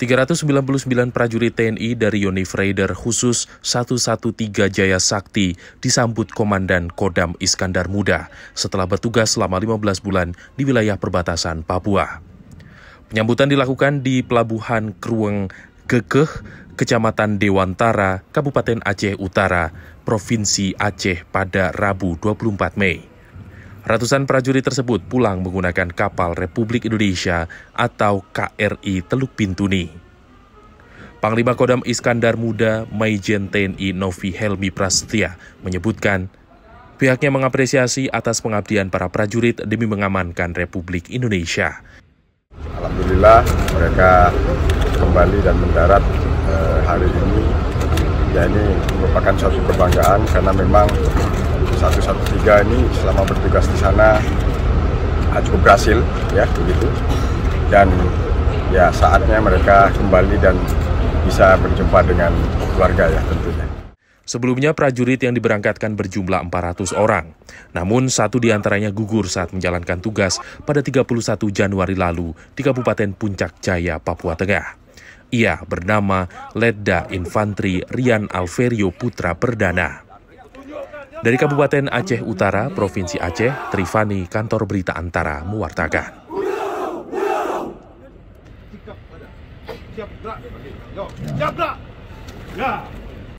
399 prajurit TNI dari Yonif Raider khusus 113 Jaya Sakti disambut Komandan Kodam Iskandar Muda setelah bertugas selama 15 bulan di wilayah perbatasan Papua. Penyambutan dilakukan di Pelabuhan Krueng Gekeh, Kecamatan Dewantara, Kabupaten Aceh Utara, Provinsi Aceh pada Rabu 24 Mei. Ratusan prajurit tersebut pulang menggunakan kapal Republik Indonesia atau KRI Teluk Bintuni. Panglima Kodam Iskandar Muda Maijen TNI Novi Helmi Prasetya menyebutkan pihaknya mengapresiasi atas pengabdian para prajurit demi mengamankan Republik Indonesia. Alhamdulillah mereka kembali dan mendarat hari ini. Ya, ini merupakan suatu kebanggaan karena memang 113 ini selama bertugas di sana cukup berhasil, ya begitu. Dan ya saatnya mereka kembali dan bisa berjumpa dengan keluarga ya tentunya. Sebelumnya prajurit yang diberangkatkan berjumlah 400 orang. Namun satu di antaranya gugur saat menjalankan tugas pada 31 Januari lalu di Kabupaten Puncak Jaya, Papua Tengah. Ia bernama Letda Infantri Rian Alverio Putra Perdana. Dari Kabupaten Aceh Utara, Provinsi Aceh, Trifani, Kantor Berita Antara, mewartakan. Siap gerak.